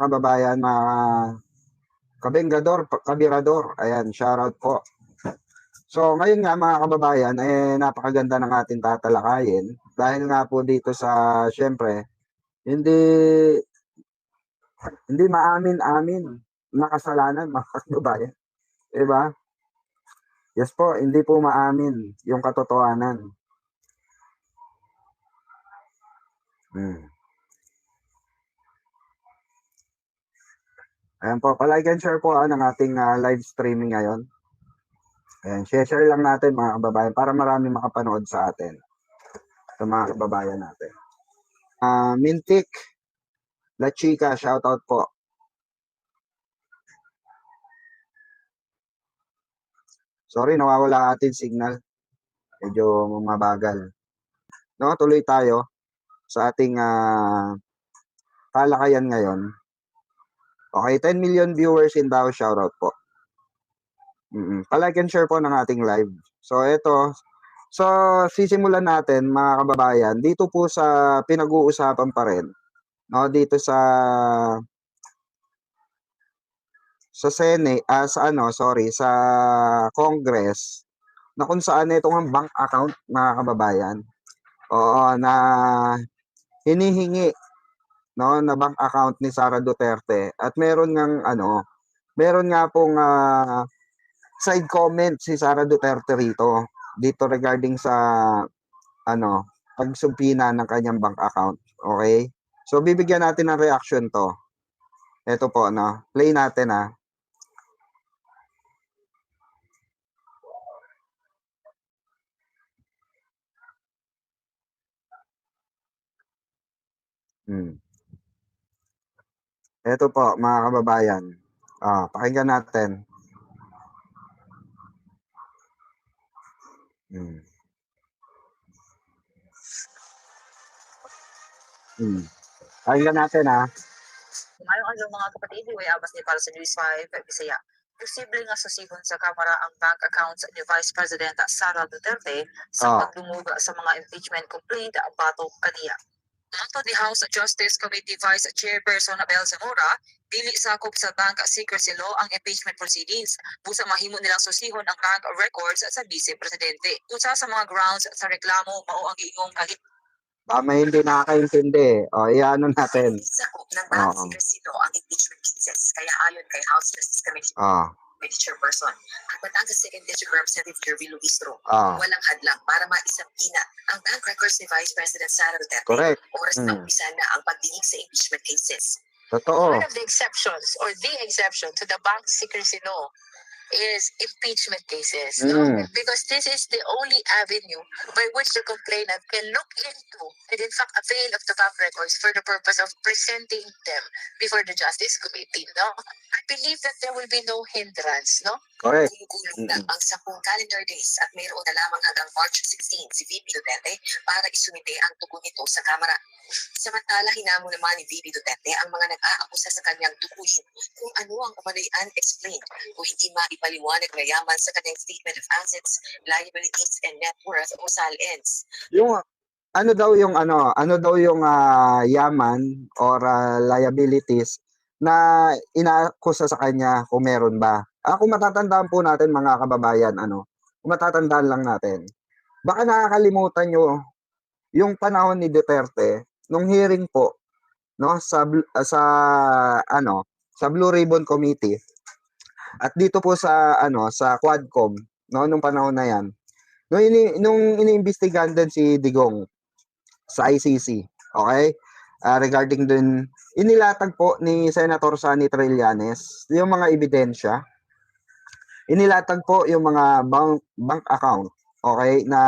kababayan, mga kabirador, ayan, shoutout po. So, ngayon nga mga kababayan, napakaganda ng ating tatalakayin dahil nga po dito sa, syempre, hindi hindi maamin-amin na kasalanan mga kababayan, 'di ba? Yes po, hindi po maamin yung katotohanan. Hmm. Ayan po, palike and share po ng ating live streaming ngayon. Ayan, share lang natin mga kababayan para marami makapanood sa atin. Sa mga kababayan natin. Mintik, La Chica, shoutout po. Sorry, nawawala ating signal. Medyo mabagal. No, tuloy tayo sa ating talakayan ngayon. Okay, 10 million viewers in Davao, shoutout po. Palike and share po ng ating live. So, ito. So, sisimulan natin mga kababayan dito po sa pinag-uusapan pa rin. No, dito sa Senate, sa Congress na kung saan itong bank account mga kababayan. Oo, na hinihingi no na bank account ni Sara Duterte at meron nga pong side comment si Sara Duterte dito regarding sa pagsumpina ng kanyang bank account. Okay? So bibigyan natin ng reaction to. Ito po play natin . Ito po mga kababayan. Pakinggan natin. Pakinggan natin Ngayong mga kapatid, way abas ni para sa News 5 Bisaya. Posible nga susihon sa Kamara ang bank accounts ni Vice President Sara Duterte sa pagdumuga sa mga impeachment complaint batok kaniya. Ato ni House Justice Committee Vice Chairperson Abel Zamora, dili sakop sa bank secrecy law ang impeachment proceedings. Busa mahimo nilang susihon ang bank records sa Vice Presidente. Usa sa mga grounds sa reklamo mao ang giingong may hindi nakakaintindi. Iano natin. Sakop ng bank secrecy law ang impeachment cases. Kaya ayon kay House Justice Committee Chairperson at matang sa Second District Representative Jervy Luistro, walang hadlang para maisabina ang bank records ni Vice President Sara Duterte. Correct. Oras na umpisa na ang pagdinig sa impeachment cases. Totoo. One of the exceptions or the exception to the bank secrecy law is impeachment cases, no? Because this is the only avenue by which the complainant can look into and in fact avail of the bank records for the purpose of presenting them before the Justice Committee, no? I believe that there will be no hindrance, no? Correct. Gugulong na ang 10 calendar days at mayroon na lamang hanggang March 16 si VP Duterte para isumite ang tugon nito sa Kamara. Samantala, hinamo naman ni VP Duterte ang mga nag-aakusa sa kanyang tukuyin kung ano ang umano'y unexplained o hindi maipaliwanag na yaman sa kanyang statement of assets, liabilities, and net worth o SALNs. Yung ano daw yung yaman or liabilities na inaakusa sa kanya kung meron ba. Kung matatandaan po natin mga kababayan, kung matatandaan lang natin, baka nakakalimutan nyo yung panahon ni Duterte nung hearing po sa Blue Ribbon Committee at dito po sa Quadcom nung panahon na yan. Nung iniimbestigahan din si Digong sa ICC, okay? Regarding dun, inilatag po ni Senator Sonny Trillanes yung mga ebidensya. Inilatag po yung mga bank account, okay, na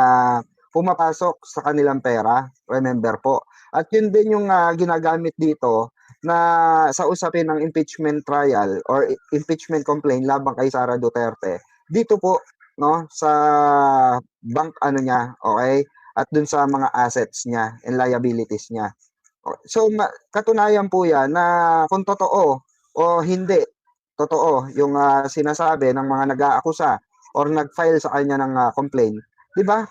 pumapasok sa kanilang pera, remember po. At yun din yung ginagamit dito na sa usapin ng impeachment trial or impeachment complaint labang kay Sara Duterte. Dito po sa bank niya, okay? At dun sa mga assets niya and liabilities niya. So katunayan po 'yan na kung totoo o hindi totoo yung sinasabi ng mga nag-aakusa or nag-file sa kanya ng complaint. 'Di ba?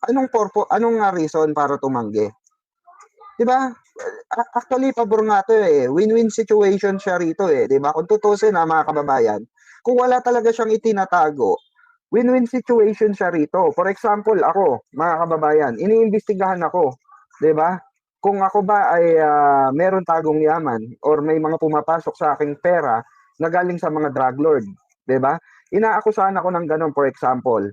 Anong reason para tumanggi? 'Di ba? Actually, pabor nga 'to, eh, win-win situation siya rito, eh, 'di ba? Kung tutuusin, mga kababayan, kung wala talaga siyang itinatago, win-win situation siya rito. For example, ako, mga kababayan, iniimbestigahan ako, 'di ba? Kung ako ba ay, meron tagong yaman or may mga pumapasok sa aking pera na galing sa mga drug lord, 'di ba? Inaakusahan ako ng gano'n, for example.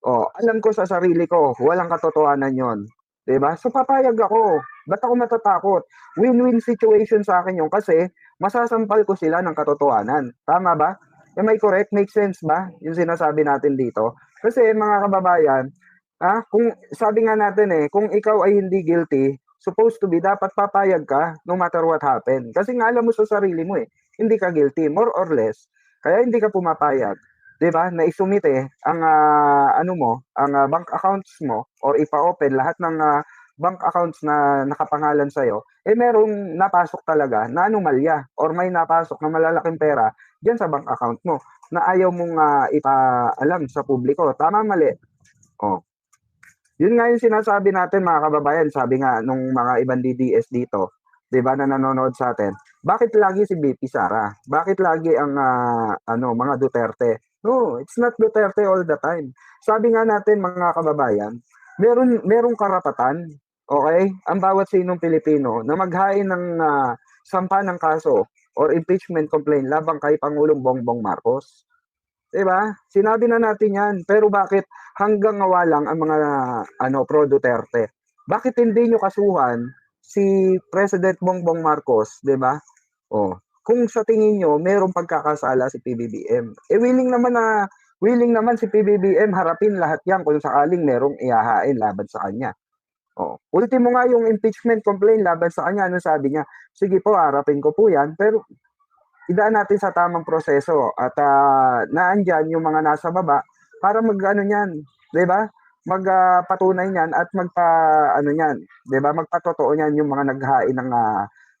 Oh, alam ko sa sarili ko, walang katotohanan 'yon, 'di ba? So papayag ako. Ba't ako matatakot? Win-win situation sa akin 'yun kasi masasampal ko sila ng katotohanan. Tama ba? Am I correct? Make sense ba yung sinasabi natin dito? Kasi mga kababayan, kung sabi nga natin, eh, kung ikaw ay hindi guilty, supposed to be dapat papayag ka no matter what happen. Kasi nga alam mo sa sarili mo, eh, hindi ka guilty, more or less. Kaya hindi ka pumapayag, 'di ba? Na isumite ang ano mo, ang bank accounts mo or ipa-open lahat ng bank accounts na nakapangalan sa'yo, eh merong napasok talaga na anomalya or may napasok na malalaking pera diyan sa bank account mo na ayaw mong ipaalam sa publiko. Tama, mali? Oh. Yun nga yung sinasabi natin, mga kababayan. Sabi nga nung mga ibang DDS dito, 'di ba, na nanonood sa atin, bakit lagi si BP Sara? Bakit lagi ang mga Duterte? No, it's not Duterte all the time. Sabi nga natin, mga kababayan, merong karapatan, okay, ang bawat sinong Pilipino na maghain ng sampa ng kaso or impeachment complaint labang kay Pangulong Bongbong Marcos. 'Di ba? Sinabi na natin 'yan, pero bakit hanggang ngawa lang ang mga pro Duterte? Bakit hindi niyo kasuhan si President Bongbong Marcos, 'di ba? Oh, kung sa tingin niyo merong pagkakasala si PBBM, eh willing naman si PBBM harapin lahat 'yan kung sakaling merong ihahain laban sa kanya. Oh, ultimo nga yung impeachment complaint laban sa kanya, ano sabi niya? Sige po, harapin ko po 'yan, pero idaan natin sa tamang proseso at naandyan yung mga nasa baba para mag-ano niyan, 'di ba? Patunay niyan at niyan, 'di ba? Magpatotoo niyan yung mga naghain ng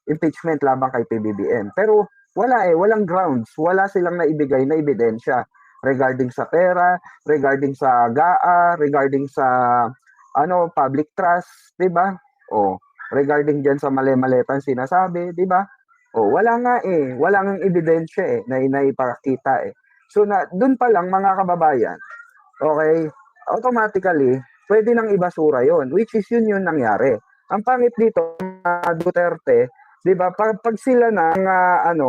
impeachment laban kay PBBM. Pero walang grounds, wala silang naibigay na ebidensya regarding sa pera, regarding sa GAA, regarding sa public trust, 'di ba? O regarding diyan sa mali-maletan sinasabi, 'di ba? Oh, wala nga, eh, wala ngang ebidensya, eh, na naipakita, eh. So dun pa lang, mga kababayan, okay, automatically pwede nang ibasura 'yon, which is yun yung nangyari. Ang pangit dito, Duterte, 'di ba, pag sila na ang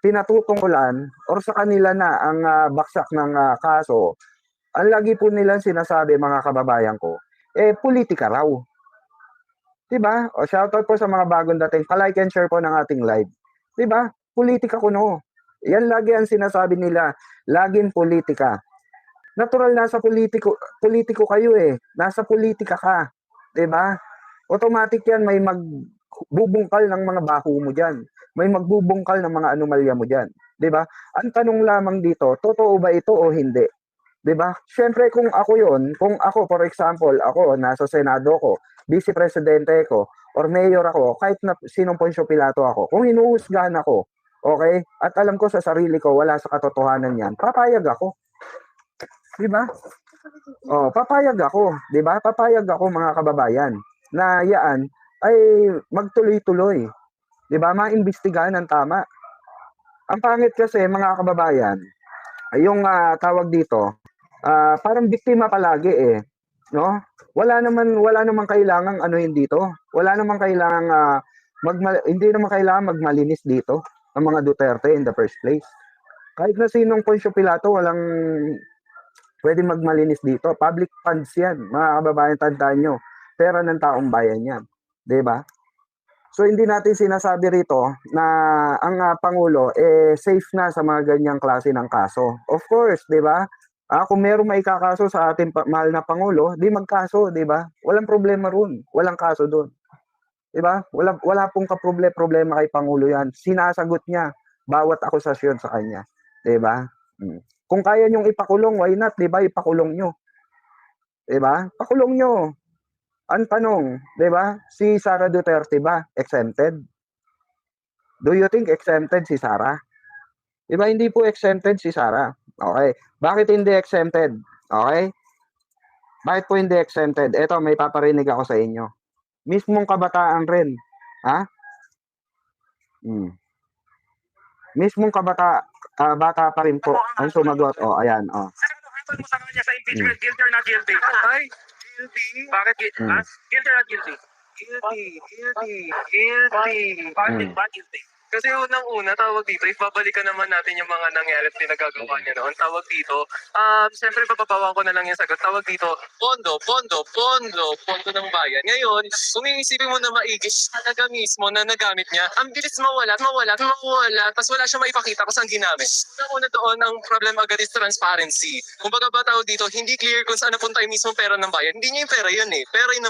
pinatutungkulan or sa kanila na ang baksak ng kaso, ang lagi po nilang sinasabi, mga kababayan ko, eh, pulitika raw. 'Di ba? O shoutout po sa mga bagong dating, pa-like and share po ng ating live. 'Di ba? Politika kuno. Yan lagi ang sinasabi nila, laging politika. Natural, nasa politiko kayo, eh. Nasa politika ka, 'di ba? Automatic 'yan, may magbubungkal ng mga baho mo diyan. May magbubungkal ng mga anomalya mo diyan, 'di ba? Ang tanong lamang dito, totoo ba ito o hindi? 'Di ba? Siyempre kung ako, for example, ako nasa Senado ko, vice presidente ko or mayor ako, kahit na sinong Poncio Pilato ako, kung hinuhusgahan ako, okay, at alam ko sa sarili ko wala sa katotohanan 'yan, papayag ako. 'Di ba? Oh, papayag ako, 'di ba? Papayag ako, mga kababayan, na yaan ay magtuloy-tuloy. 'Di ba? Maimbestigahan ng tama. Ang pangit kasi, mga kababayan, yung tawag dito, parang biktima palagi, eh, no? Wala naman kailangang anuhin dito. Wala naman kailangang hindi naman kailangan magmalinis dito ang mga Duterte in the first place. Kahit na sinong Poncio Pilato, walang pwedeng magmalinis dito. Public funds 'yan, mga kababayan, tandaan nyo. Pera ng taong bayan 'yan, 'di ba? So hindi natin sinasabi rito na ang Pangulo safe na sa mga ganyang klase ng kaso. Of course, 'di ba? Kung merong maikakaso sa ating mahal na Pangulo, di magkaso, 'di ba? Walang problema roon. Walang kaso doon. 'Di ba? Wala pong problema kay Pangulo 'yan. Sinasagot niya bawat akusasyon sa kanya, 'di ba? Kung kaya niyong ipakulong, why not, 'di ba? Ipakulong niyo. 'Di ba? Pakulong niyo. Ang tanong, 'di ba? Si Sara Duterte ba exempted? Do you think exempted si Sara? 'Di ba, hindi po exempted si Sara. Okay. Bakit hindi exempted? Okay? Bakit po hindi exempted? Ito, may paparinig ako sa inyo. Mismong kabataan rin, Hmm. Mismong bata pa rin po ang sumagot. Oh, ayan. Oh. Sir, ano hapon mo sa kanya sa impeachment? Guilty or not guilty? Ay, guilty. Bakit guilty? Hmm. Guilty or not guilty? Guilty. Bakit Hmm. ba guilty? Kasi unang-una, tawag dito, if babalikan naman natin yung mga nangyari at pinagagawa niya noon, tawag dito, siyempre bababawan ko na lang yung sagot, tawag dito, pondo ng bayan. Ngayon, kung iisipin mo na maigi, talaga mismo na nagamit niya, ang bilis mawala, tapos wala siya maipakita kung saan ginamit. Una doon, ang problem agad is transparency. Kung baga ba tawag dito, hindi clear kung saan napunta yung mismo pera ng bayan. Hindi niya yung pera yun eh, pera yun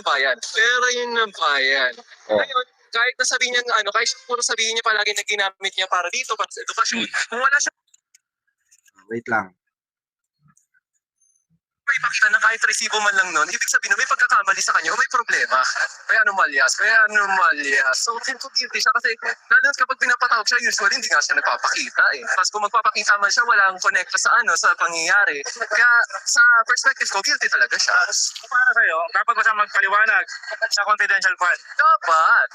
ng bayan. Oh. Ngayon, kahit na sabihin niya, kahit puro sabihin niya palagi na ginamit niya para dito, para sa edukasyon, kung wala siya Wait lang. maipakita na kahit resibo man lang nun, ibig sabihin na may pagkakamali sa kanya o may problema. May anomalyas. So, guilty siya kasi lalo kapag pinapatawag siya, usually hindi nga siya nagpapakita eh. Tapos kung magpapakita man siya, walang connecta sa pangyayari. Kaya sa perspective ko, guilty talaga siya. Para sa'yo, dapat ba siya magpaliwanag sa confidential fund? Dapat.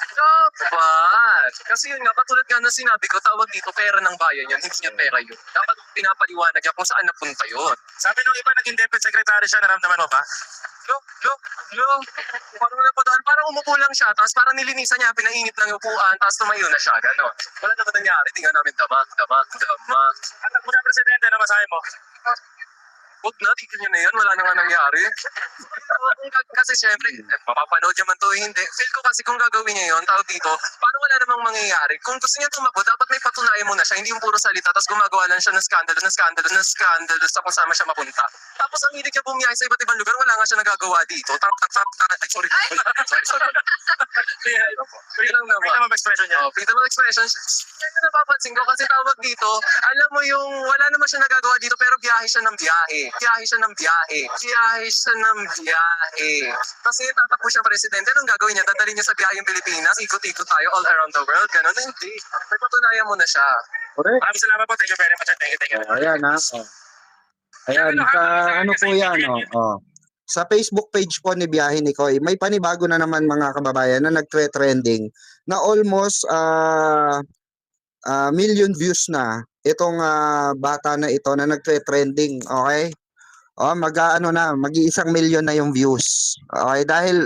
Kasi yun nga, katulad nga na sinabi ko, tawag dito, pera ng bayan yun, hindi niya pera yun. Dapat pinapaliwanag niya kung saan napunta yun. Sabi nung iba, naging deputy secretary siya, naramdaman mo ba? Look. Parang umupo lang siya, tapos parang nilinisan niya, pinainit lang yung upuan, tapos tumayo na siya, gano'n. Wala naman nangyari, di nga namin dama. At mo sa presidente na masahe mo? Huwag na, tigil niyo na yan, wala na nga nangyari. Kasi syempre, mapapanood niya man to hindi. Feel ko kasi kung gagawin niya yun, tawag dito, parang wala namang mangyayari. Kung gusto niya tumakbo, dapat may patunayan mo na siya, hindi yung puro salita, tapos gumagawa lang siya ng skandalo sa kung saan siya mapunta. Tapos ang hilig niya bumiyahe sa iba't ibang lugar, wala nga siya nagagawa dito. Sorry. Free lang naman. Freedom of expression niya. Freedom of expression. Yan yung napapansin ko kasi tawag dito, alam mo yung wala naman siya nagagawa dito pero biyahe siya ng biyahe. Kasi tatakbo siya presidente, anong gagawin niya? Dadalhin niya sa biyahe yung Pilipinas, ikot-ikot tayo all around the world, gano'n. Hindi. May patunayan mo na siya. Correct. Maraming salamat po. Thank you very much. Thank you. Oh, ayan ha. Oh. Ayan, sa ano po yan, oh. Sa Facebook page po ni Biyahe ni Koy, may panibago na naman mga kababayan na nagtre-trending na almost million views na itong bata na ito na nagtre-trending, okay? Oh, mag-1 million na yung views. Okay, dahil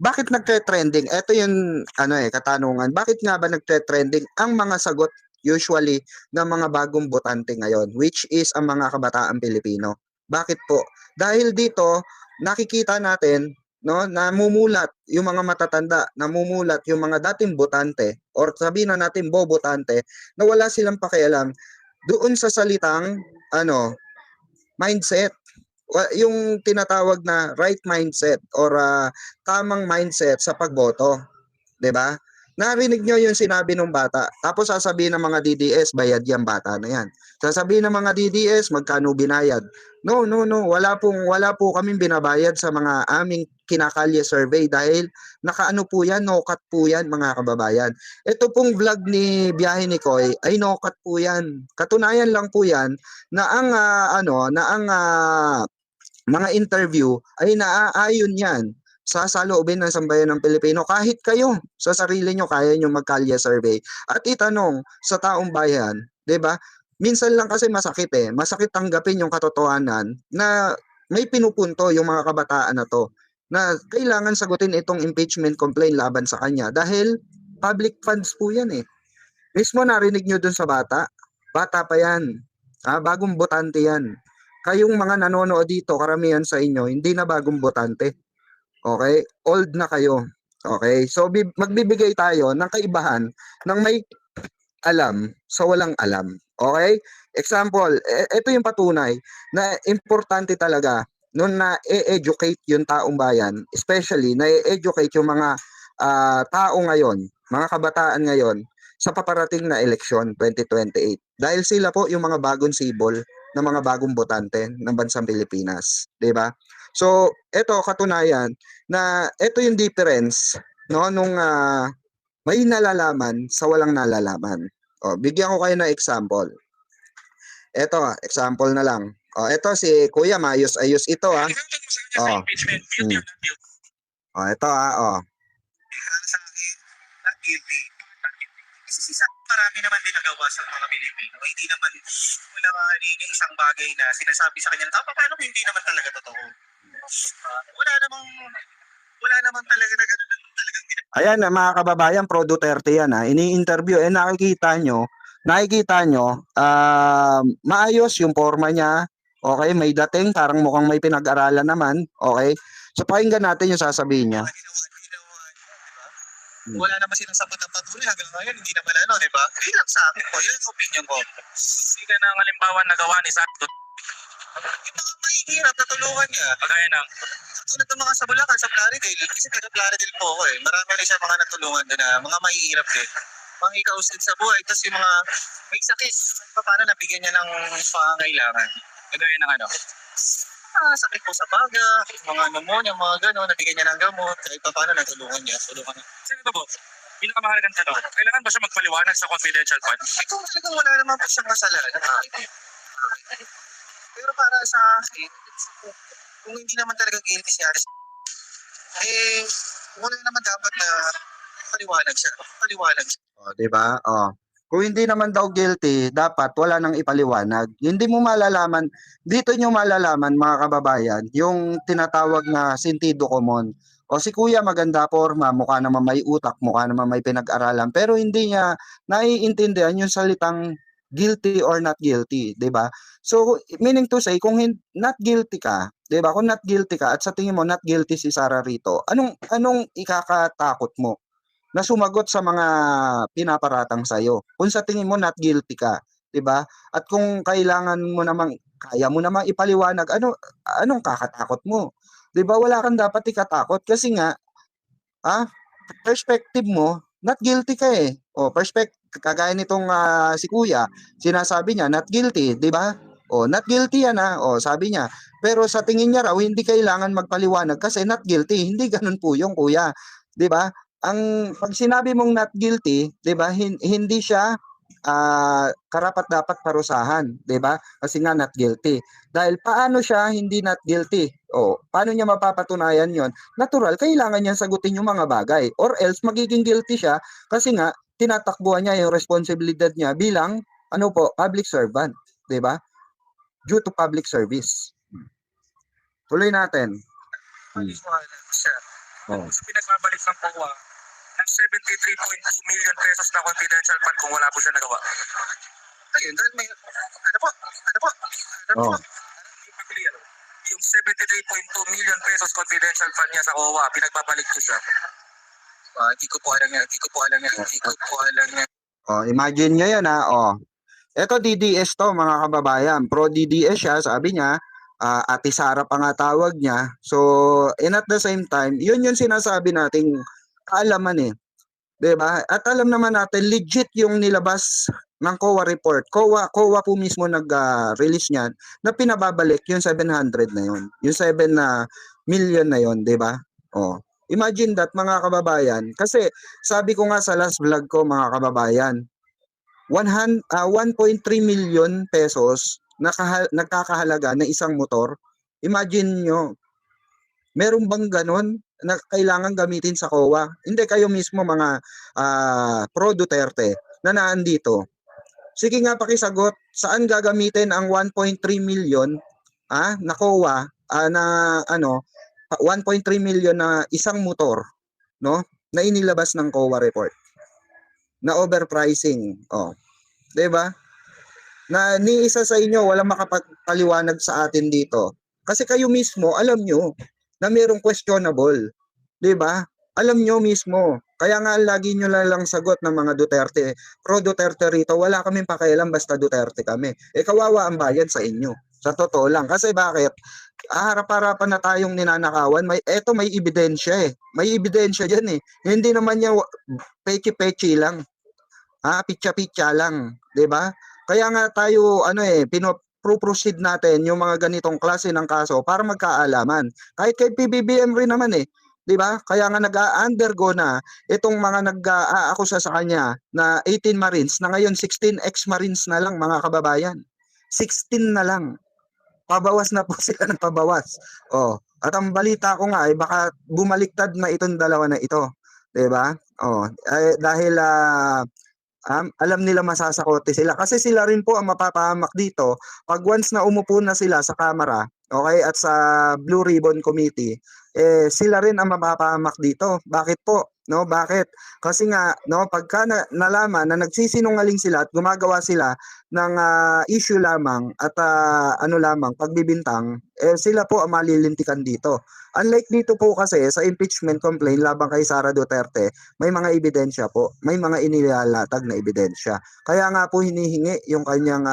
bakit nagtre-trending? Ito yung katanungan. Bakit nga ba nagtre-trending ang mga sagot usually ng mga bagong botante ngayon, which is ang mga kabataang Pilipino? Bakit po? Dahil dito nakikita natin namumulat yung mga matatanda, namumulat yung mga dating botante or sabihin na natin bobotante na wala silang pakialam doon sa salitang mindset, yung tinatawag na right mindset or tamang mindset sa pagboto, 'di ba? Narinig nyo yung sinabi ng bata. Tapos sasabihin ng mga DDS, bayad yung bata na yan. Sasabihin ng mga DDS, magkano binayad. No. Wala po kaming binabayad sa mga aming kinakalye survey dahil nakaano po yan, no-cut po yan mga kababayan. Ito pong vlog ni Biyahe ni Koy ay no-cut po yan. Katunayan lang po yan na ang mga interview ay naaayon yan sa saloobin ng sambayan ng Pilipino. Kahit kayo sa sarili nyo kaya nyo magkalye survey at itanong sa taong bayan, 'di ba? Minsan lang kasi masakit tanggapin yung katotohanan na may pinupunto yung mga kabataan na to na kailangan sagutin itong impeachment complaint laban sa kanya dahil public funds po yan eh. Mismo narinig nyo dun sa bata pa yan, bagong botante yan. Kayong mga nanonood dito, karamihan sa inyo, hindi na bagong botante. Okay? Old na kayo. Okay? So, magbibigay tayo ng kaibahan ng may alam sa walang alam. Okay? Example, ito yung patunay na importante talaga noon na e-educate yung taong bayan, especially na e-educate yung mga tao ngayon, mga kabataan ngayon, sa paparating na eleksyon 2028. Dahil sila po yung mga bagong sibol ng mga bagong botante ng bansang Pilipinas. 'Di ba? So, ito katunayan na ito yung difference nung may nalalaman sa walang nalalaman. Bigyan ko kayo ng example. Ito, example na lang. Ito si Kuya Mayos-ayos ito ha. Impeachment. Guilty or not guilty? Ito ha. Sa akin, not guilty. marami naman din nagawa sa mga Pilipino. Hindi naman wala rin yung isang bagay na sinasabi sa kanya tama, paano kung hindi naman talaga totoo. Wala naman talaga na ganun talagang Ayan na mga kababayan, pro Duterte yan ha. Ini-interview, nakikita nyo, maayos yung forma niya. Okay, may dating, parang mukhang may pinag-aralan naman. Okay, so pakinggan natin yung sasabihin niya. Wala naman silang sapat na patuloy hanggang ngayon, hindi naman di ba? Hindi lang sa akin po, yun ang opinion ko. Hindi ka ng halimbawa nagawa ni Sakto. Yung mga mahihirap na tulungan niya. Kagaya ng Tulad ng mga sa Bulacan, sa Plaridel, kasi taga Plaridel po ako Marami rin siya mga natulungan doon na mga mahihirap din. Mga ikaus din sa buhay. Tapos yung mga may sakit, paano nabigyan niya ng pangangailangan. kagaya ng ano. Sakit po sa baga, mga pneumonia, mga gano'n, nabigyan niya ng gamot, kahit paano natulungan niya. Sino ba po? Pinakamahalagang tanong, kailangan ba siya magpaliwanag sa confidential fund? Kung talagang wala naman po siyang kasalanan, pero para sa akin, kung hindi naman talaga guilty si Aris, wala naman dapat na paliwanag siya. O, di ba? O. Kung hindi naman daw guilty, dapat wala nang ipaliwanag. Hindi mo malalaman, dito nyo malalaman mga kababayan, yung tinatawag na sentido común. O si kuya maganda forma, mukha naman may utak, mukha naman may pinag-aralan, pero hindi niya naiintindihan yung salitang guilty or not guilty, 'di ba? So meaning to say, kung not guilty ka, 'di ba? Kung not guilty ka at sa tingin mo not guilty si Sara rito, anong ikakatakot mo na sumagot sa mga pinaparatang sa iyo? Kung sa tingin mo not guilty ka, 'di ba? At kung kailangan mo namang kaya mo namang ipaliwanag, anong kakatakot mo? 'Di ba? Wala kang dapat ikatakot kasi nga perspective mo, not guilty ka eh. O, kagaya nitong si Kuya, sinasabi niya, not guilty, di ba? O, not guilty yan o, sabi niya. Pero sa tingin niya raw, hindi kailangan magpaliwanag kasi not guilty. Hindi ganun po yung Kuya. Di ba? Pag sinabi mong not guilty, di ba, hindi siya karapat dapat parusahan, 'di ba? Kasi nga not guilty. Dahil paano siya hindi not guilty? O, paano niya mapapatunayan 'yon? Natural, kailangan niya sagutin yung mga bagay or else magiging guilty siya kasi nga tinatakbuhan niya yung responsibilidad niya bilang public servant, 'di ba? Due to public service. Tuloy natin. Siya. Pinagbabalik ng POA ng 73.2 million pesos na confidential fund kung wala po siya nagawa. Ayun, dahil may, ano po? Yung 73.2 million pesos confidential fund niya sa OWA, pinagbabalik ko siya. Hindi ko po alam yan. Oh, imagine nyo yan Ito DDS to mga kababayan. Pro DDS siya, sabi niya, Ate Sara pa nga tawag niya. So, and at the same time, yun yung sinasabi nating kaalaman eh. 'Di ba? At alam naman natin legit yung nilabas ng COA report. COA po mismo nag-release niyan na pinababalik yung 700 na yun. Yung 7 na million na yun, 'di ba? Imagine that mga kababayan. Kasi sabi ko nga sa last vlog ko mga kababayan, 1.3 million pesos nagkakahalaga na isang motor. Imagine nyo, meron bang ganon na kailangan gamitin sa COA? Hindi, kayo mismo mga pro Duterte na naandito. Sige nga pakisagot, saan gagamitin ang 1.3 million na COA na 1.3 million na isang motor, no? Na inilabas ng COA report. Na overpricing. 'Di ba? Na ni isa sa inyo walang makapagpaliwanag sa atin dito. Kasi kayo mismo alam nyo na mayroong questionable. 'Di ba? Alam nyo mismo. Kaya nga lagi nyo lang sagot ng mga Duterte. Pro Duterte rito, wala kaming pakialam basta Duterte kami. Kawawa ang bayan sa inyo. Sa totoo lang. Kasi bakit? Harap-harapan na tayong ninanakawan. May ebidensya eh. May ebidensya dyan eh. Hindi naman niya pechi-pechi lang. Pitcha-pitcha lang. 'Di ba? Kaya nga tayo pinoproceed natin yung mga ganitong klase ng kaso para magkaalaman. Kahit kay PBBM rin naman 'di ba? Kaya nga nag-undergo na itong mga nag-aakusa sa kanya na 18 Marines na ngayon 16 ex-Marines na lang mga kababayan. 16 na lang. Pabawas na po sila ng pabawas. At ang balita ko nga baka bumaliktad na itong dalawa na ito, 'di ba? Dahil alam nila masasakote sila kasi sila rin po ang mapapahamak dito pag once na umupo na sila sa Kamara, okay, at sa Blue Ribbon Committee, sila rin ang mapapahamak dito. Bakit po? No, bakit? Kasi nga no, pagka nalaman na nagsisinungaling sila at gumagawa sila ng issue lamang at ano lamang pagbibintang, sila po ang malilintikan dito. Unlike dito po kasi sa impeachment complaint laban kay Sara Duterte, may mga ebidensya po, may mga inilalatag na ebidensya. Kaya nga po hinihingi yung kanyang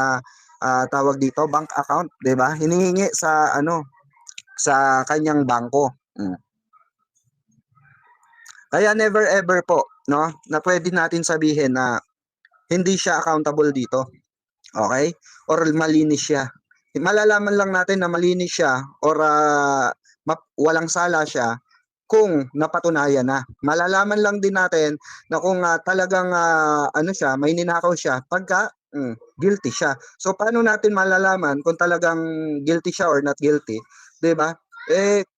tawag dito, bank account, 'di ba? Hinihingi sa sa kanyang bangko. Kaya never ever po, no, na pwede natin sabihin na hindi siya accountable dito. Okay? Or malinis siya. Malalaman lang natin na malinis siya or walang sala siya kung napatunayan na. Malalaman lang din natin na kung talagang ano siya, may ninakaw siya pagka guilty siya. So paano natin malalaman kung talagang guilty siya or not guilty? 'Di ba?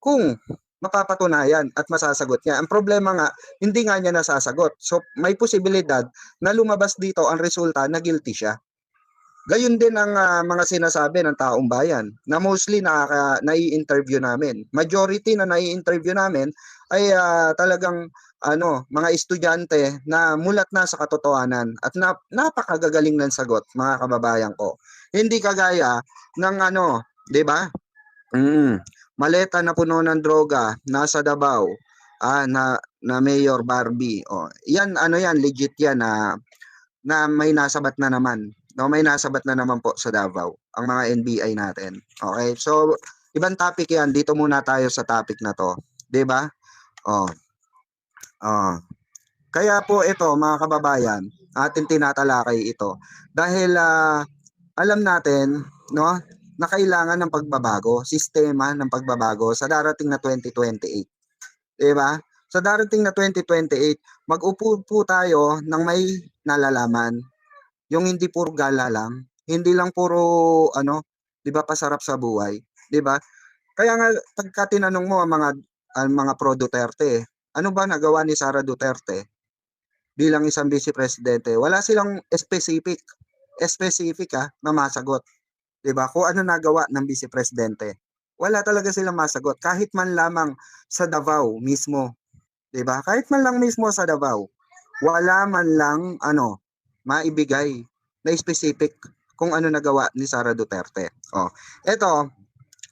Kung mapapatunayan at masasagot niya. Ang problema nga, hindi nga niya nasasagot. So may posibilidad na lumabas dito ang resulta na guilty siya. Gayun din ang mga sinasabi ng taong bayan na mostly nai-interview namin. Majority na nai-interview namin ay talagang mga estudyante na mulat na sa katotohanan at napakagagaling ng sagot, mga kababayan ko. Hindi kagaya ng 'di ba? Maleta na puno ng droga nasa Davao na Mayor Barbie. Yan yan legit yan na may nasabat na naman. No, may nasabat na naman po sa Davao ang mga NBI natin. Okay? So ibang topic yan. Dito muna tayo sa topic na to, 'di ba? Kaya po ito mga kababayan, atin tinatalakay ito dahil alam natin, no, na kailangan ng pagbabago, sistema ng pagbabago sa darating na 2028. 'Di ba? Sa darating na 2028, mag-upo po tayo ng may nalalaman. Yung hindi puro gala lang, hindi lang puro 'di ba, pasarap sa buhay, 'di ba? Kaya nga pagka tinanong mo ang mga pro Duterte, ano ba nagawa ni Sara Duterte bilang isang vice presidente? Wala silang specific na masagot. 'Di ba? Kung ano nagawa ng vice presidente. Wala talaga silang masagot kahit man lamang sa Davao mismo. 'Di ba? Kahit man lang mismo sa Davao, wala man lang maibigay na specific kung ano nagawa ni Sara Duterte. Ito,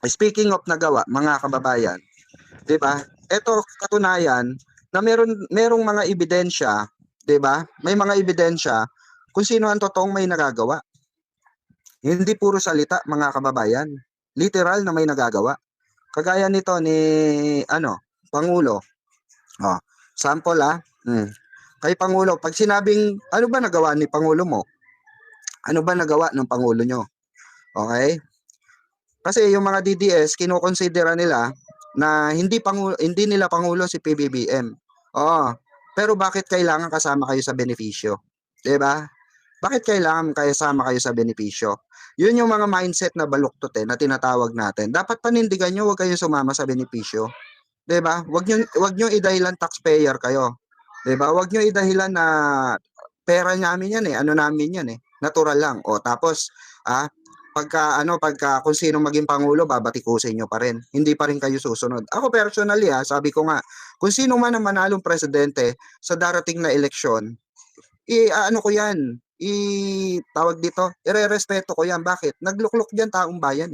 speaking of nagawa, mga kababayan, 'di ba? Ito katunayan na merong mga ebidensya, 'di ba? May mga ebidensya kung sino ang totoong may nagagawa. Hindi puro salita, mga kababayan. Literal na may nagagawa. Kagaya nito ni Pangulo. Sample kay Pangulo, pag sinabing ano ba nagawa ni Pangulo mo? Ano ba nagawa ng Pangulo nyo? Okay? Kasi yung mga DDS kinukonsidera nila na hindi nila Pangulo si PBBM. Pero bakit kailangan kasama kayo sa benepisyo? 'Di ba? Bakit kailangan kasama kayo sa benepisyo? Yun yung mga mindset na baluktot na tinatawag natin. Dapat panindigan nyo, huwag kayong sumama sa benepisyo. 'Di ba? Wag nyo idahilan taxpayer kayo. 'Di ba? Wag nyo idahilan na pera namin yan ano namin yan natural lang. Tapos pagka kung sino maging pangulo, babatikusin nyo pa rin. Hindi pa rin kayo susunod. Ako personally sabi ko nga, kung sino man ang manalong presidente sa darating na eleksyon, ko yan, tawag dito, irerespeto ko yan. Bakit? Nagluklok dyan taong bayan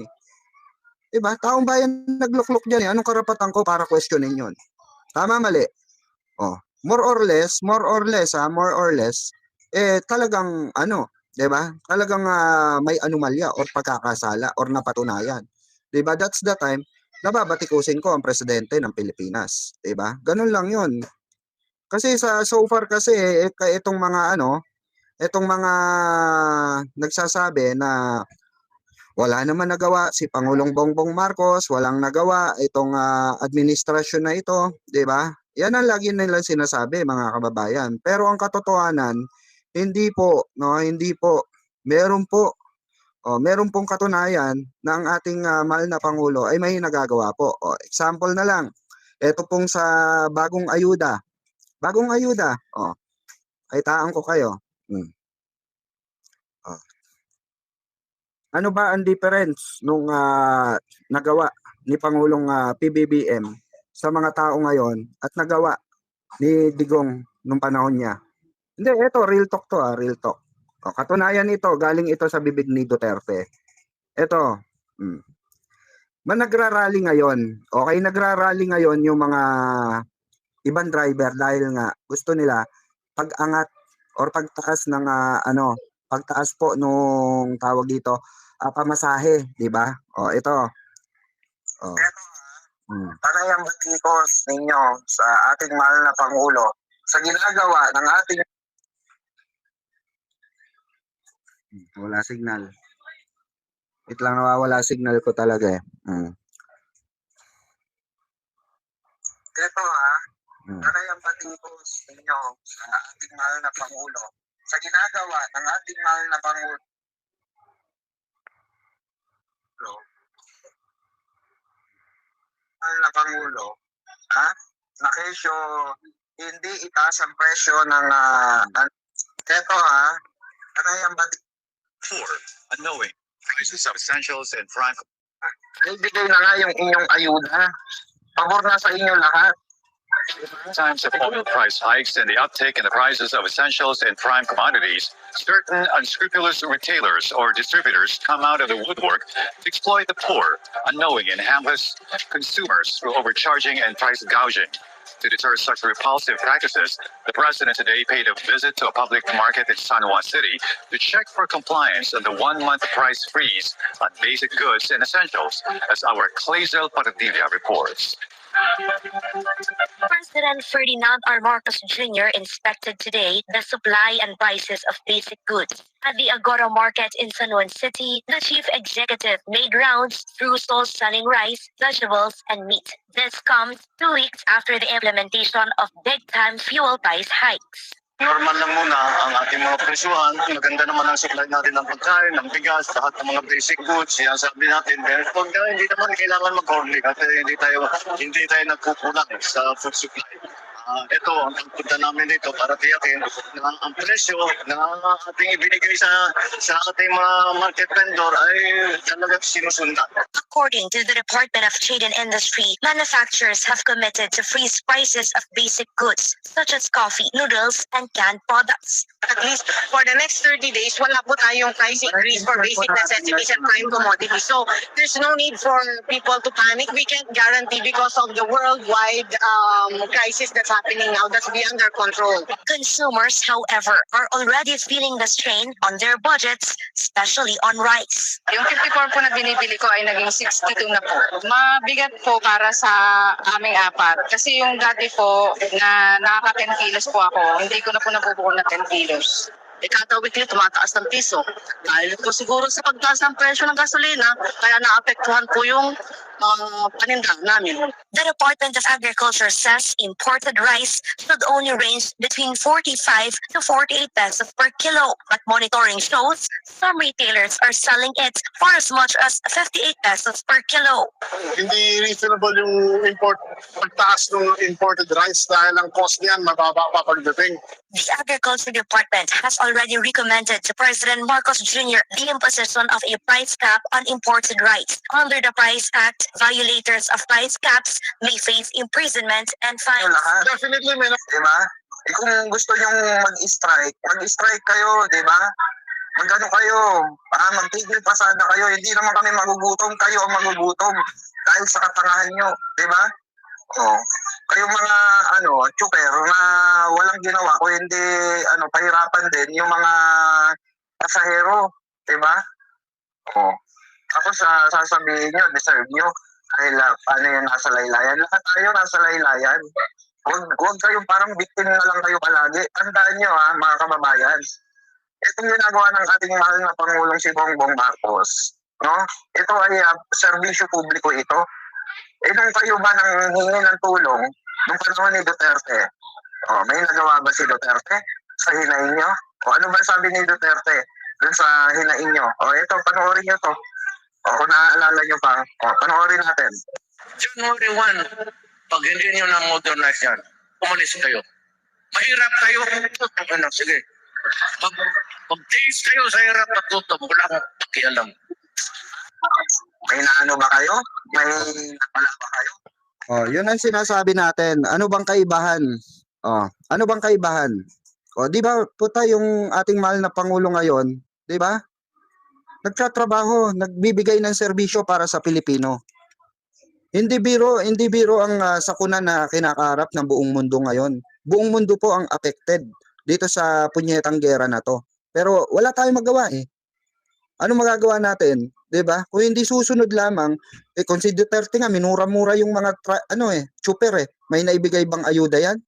Diba? Taong bayan nagluklok dyan Anong karapatan ko para questionin yun? Tama, mali? More or less, talagang diba? Talagang may anomalya or pagkakasala or napatunayan. Diba? That's the time na babatikusin ko ang presidente ng Pilipinas. Diba? Ganun lang yun. Kasi so far kasi itong mga nagsasabi na wala naman nagawa si Pangulong Bongbong Marcos, walang nagawa itong administrasyon na ito, 'di ba? Yan ang lagi nila sinasabi, mga kababayan. Pero ang katotohanan, hindi po. Meron pong katunayan na ang ating mahal na Pangulo ay may nagagawa po. Example na lang, ito pong sa bagong ayuda. Kaitaan ko kayo. Hmm. Oh. Ano ba ang difference nung nagawa ni Pangulong PBBM sa mga tao ngayon at nagawa ni Digong nung panahon niya? Hindi, ito, real talk to, real talk. O, katunayan ito, galing ito sa bibig ni Duterte. Ito, nagrarally ngayon. Okay, nagrarally ngayon yung mga ibang driver dahil nga gusto nila pag-angat or pagtaas ng pagtaas po nung tawag dito, pamasahe, di ba? O, ito. O. Panay ang batikos ninyo sa ating mahal na Pangulo sa ginagawa ng ating wala signal. Wait lang, nawawala signal ko talaga eh. Ito panay ang batikos ninyo sa ating mahal na Pangulo sa ginagawa ng ating mahal na Pangulo. Mahal na Pangulo, na kesyo, hindi itaas ang presyo ng ito panay ang batikos. Unknowing prices of essentials and prime. Ibigay na nga yung inyong ayuda. Pabor na sa inyo lahat. Times of oil price hikes and the uptick in the prices of essentials and prime commodities, certain unscrupulous retailers or distributors come out of the woodwork to exploit the poor, unknowing and harmless consumers through overcharging and price gouging. To deter such repulsive practices, the president today paid a visit to a public market in San Juan City to check for compliance on the one-month price freeze on basic goods and essentials, as our Clazel Padilla reports. President Ferdinand R. Marcos Jr. inspected today the supply and prices of basic goods. At the Agora Market in San Juan City, the chief executive made rounds through stalls selling rice, vegetables, and meat. This comes 2 weeks after the implementation of big-time fuel price hikes. Normal lang muna ang ating mga presyuhan. Maganda naman ang supply natin ng pagkain, ng bigas, lahat ng mga basic goods. Yan sabi natin. Pero pag hindi naman kailangan mag-hoarding at hindi tayo nagkukulang sa food supply. Ito, ang pagpunta namin dito para tiyakin na ang presyo na ating ibinigay sa ating mga market vendor ay talagang sinusundan. According to the Department of Trade and Industry, manufacturers have committed to freeze prices of basic goods such as coffee, noodles, and canned products. At least for the next 30 days, wala po tayong price increase for basic necessities and prime commodities. So there's no need for people to panic. We can't guarantee because of the worldwide crisis that's happening now that's beyond their control. Consumers, however, are already feeling the strain on their budgets, especially on rice. Yung 54 po na binibili ko ay naging 62 na po. Mabigat po para sa aming apat. Kasi yung dati po na nakaka 10 kilos po ako, hindi ko na po nabubuo na 10 kilos. Kada weekly tumataas ng piso. Dahil po siguro sa pagtaas ng presyo ng gasolina, kaya naapektuhan po yung paninda namin. The Department of Agriculture says imported rice should only range between 45 to 48 pesos per kilo. But monitoring shows some retailers are selling it for as much as 58 pesos per kilo. Hindi reasonable yung pagtaas ng imported rice dahil ang cost niyan mababa pa pagdating. The Agriculture Department has already recommended to President Marcos Jr. the imposition of a price cap on imported rice. Under the Price Act, violators of price caps may face imprisonment and fines. Definitely, may Diba? Kung gusto nyong mag-strike kayo, diba? Magano kayo, magtigil pasada kayo, hindi naman kami magugutom, kayo ang magugutom dahil sa katangahan nyo, diba? Kayong mga chuper na walang ginawa o hindi pahirapan din yung mga pasahero, diba? Tapos sasabihin nyo, deserve nyo dahil paano yung nasa laylayan. Lahat tayo nasa laylayan. Huwag kayong parang victim na lang kayo palagi. Tandaan nyo mga kababayan. Itong ginagawa ng ating mahal na Pangulong si Bongbong Marcos, no? Ito ay serbisyo publiko ito. Nung kayo ba nang hingi ng tulong nung panahon ni Duterte? May nagawa ba si Duterte sa hinain nyo? Ano ba sabi ni Duterte dun sa hinain nyo? Ito, panoorin nyo to. Kung naaalala nyo pa, panoorin natin. January 1, pag hindi nyo na-modernize yan, umalis kayo. Mahirap kayo. Sige, Mag-tiis kayo sa hirap at gutom. Wala akong pakialam. May naano ba kayo? May wala ba kayo? Oh, yun ang sinasabi natin. Ano bang kaibahan? Oh, ano bang kaibahan? Oh, di ba puta yung ating mahal na pangulo ngayon, di ba? Nagtatrabaho, nagbibigay ng serbisyo para sa Pilipino. Hindi biro ang sakuna na kinakaharap ng buong mundo ngayon. Buong mundo po ang affected dito sa punyetang gera na to. Pero wala tayong magawa eh. Ano magagawa natin? 'Di ba? Kung hindi susunod lamang, kung si Duterte nga minura-mura yung mga chuper eh. May naibigay bang ayuda 'yan?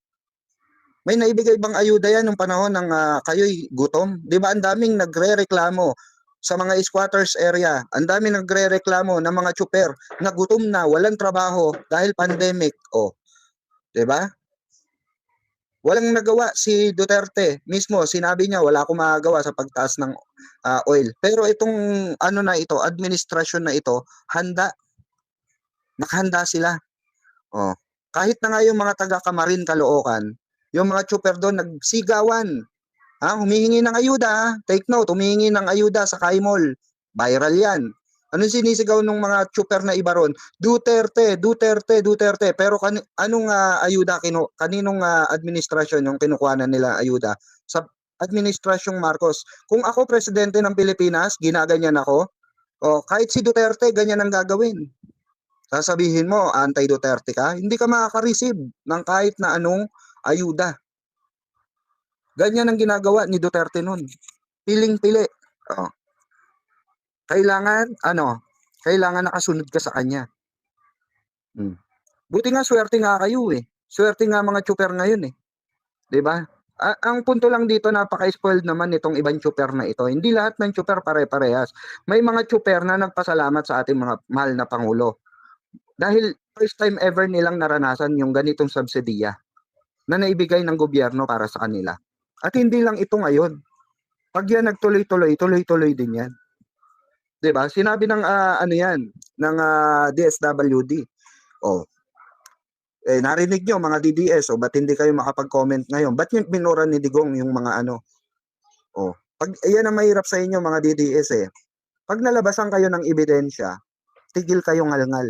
May naibigay bang ayuda 'yan nung panahon ng kayo'y gutom? 'Di ba ang daming nagrereklamo sa mga squatters area? Ang daming nagrereklamo ng mga chuper na gutom na, walang trabaho dahil pandemic. Oh. 'Di ba? Walang nagawa si Duterte mismo, sinabi niya wala akong magagawa sa pagtaas ng oil. Pero itong ano na ito, administrasyon na ito, handa. Nakahanda sila. Oh. Kahit na nga yung mga taga Camarin, Caloocan, yung mga chuper doon nagsigawan. Humihingi ng ayuda. Take note, humihingi ng ayuda sa Kaimol. Viral yan. Anong sinisigaw ng mga chuper na iba ron? Duterte, Duterte, Duterte. Pero anong ayuda, kaninong administrasyon yung kinukuhanan nila ayuda? Sa administrasyong Marcos. Kung ako presidente ng Pilipinas, ginaganyan ako, kahit si Duterte, ganyan ang gagawin. Sasabihin mo, anti-Duterte ka, hindi ka makaka-receive ng kahit na anong ayuda. Ganyan ang ginagawa ni Duterte nun. Piling-pili. Kailangan nakasunod ka sa kanya. Buti nga, swerte nga kayo eh. Swerte nga mga chuper ngayon eh. 'Di ba? Ang punto lang dito, napaka-spoiled naman itong ibang chuper na ito. Hindi lahat ng chuper pare-parehas. May mga chuper na nagpasalamat sa ating mga mahal na Pangulo. Dahil first time ever nilang naranasan yung ganitong subsidiya na naibigay ng gobyerno para sa kanila. At hindi lang ito ngayon. Pag yan nagtuloy-tuloy, tuloy-tuloy din yan. 'Di ba? Sinabi ng ng DSWD. Narinig nyo mga DDS, ba't hindi kayo makapag-comment ngayon? Ba't yung minura ni Digong yung mga pag yan ang mahirap sa inyo mga DDS eh. Pag nalabasan kayo ng ebidensya, tigil kayong ngalngal.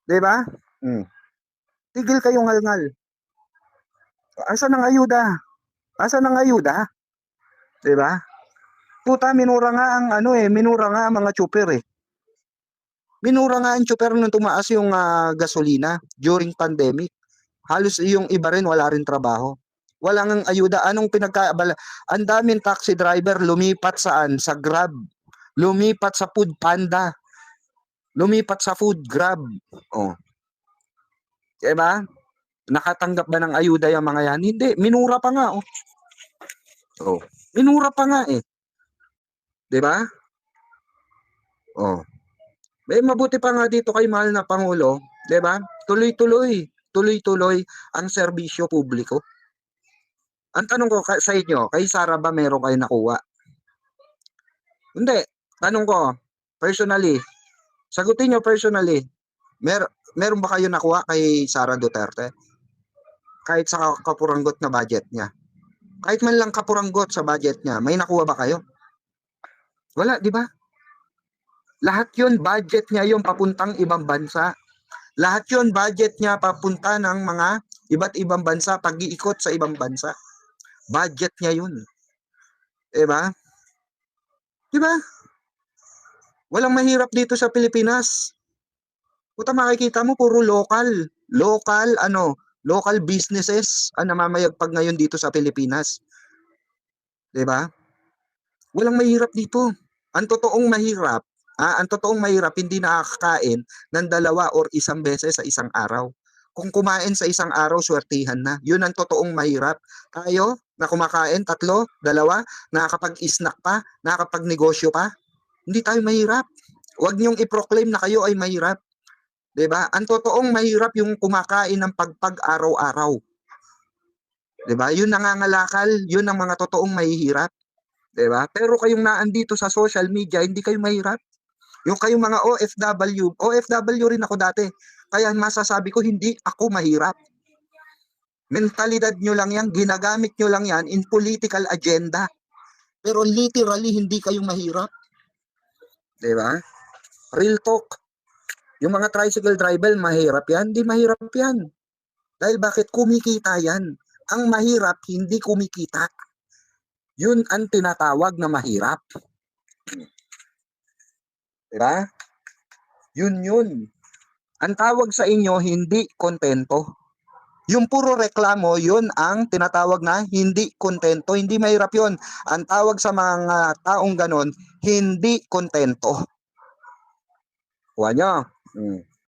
'Di ba? Tigil kayong ngalngal. Asan ang ayuda? Asan ang ayuda? 'Di ba? Puta, minura nga ang minura nga ang mga chuper eh. Minura nga ang chuper nung tumaas yung gasolina during pandemic. Halos yung iba rin wala rin trabaho. Walang ayuda. Anong pinagkaabala? Ang daming taxi driver lumipat saan? Sa Grab. Lumipat sa Food Panda. Lumipat sa Food Grab. Diba? Nakatanggap ba ng ayuda yung mga yan? Hindi. Minura pa nga. Minura pa nga eh. 'Di ba? Mabuti pa nga dito kay mahal na Pangulo, 'di ba? Tuloy-tuloy ang serbisyo publiko. Ang tanong ko sa inyo, kay Sara ba meron kayo nakuha? Hindi. Tanong ko, personally, sagutin nyo personally, meron ba kayo nakuha kay Sara Duterte? Kahit sa kapuranggot na budget niya. Kahit man lang kapuranggot sa budget niya, may nakuha ba kayo? Wala, di ba? Lahat yun, budget niya yung papuntang ibang bansa. Lahat yun, budget niya papunta ng mga iba't ibang bansa, pag-iikot sa ibang bansa. Budget niya yun. Diba? Diba? Walang mahirap dito sa Pilipinas. Puta, makikita mo, puro local businesses ang namamayagpag ngayon dito sa Pilipinas. Diba? Walang mahirap dito. Ang totoong mahirap, hindi nakakakain ng 2 or 1 beses sa isang araw. Kung kumain sa isang araw, swertihan na. Yun ang totoong mahirap. Tayo, na kumakain 3, 2, nakakapag-snack pa, nakakapag-negosyo pa, hindi tayo mahirap. Huwag niyong i-proclaim na kayo ay mahirap. 'Di ba? Ang totoong mahirap yung kumakain ng pagpag araw-araw. 'Di ba? Yun nangangalakal, yun ang mga totoong mahihirap. 'Di ba? Pero kayong naandito sa social media, hindi kayo mahirap. Yung kayong mga OFW rin ako dati. Kaya masasabi ko hindi ako mahirap. Mentalidad nyo lang yan, ginagamit nyo lang yan in political agenda. Pero literally, hindi kayo mahirap. Diba? Real talk. Yung mga tricycle driver, mahirap yan? Hindi mahirap yan. Dahil bakit? Kumikita yan. Ang mahirap, hindi kumikita. Yun ang tinatawag na mahirap. Diba? Yun. Ang tawag sa inyo, hindi kontento. Yung puro reklamo, yun ang tinatawag na hindi kontento. Hindi mahirap yun. Ang tawag sa mga taong ganon, hindi kontento. Kuha nyo.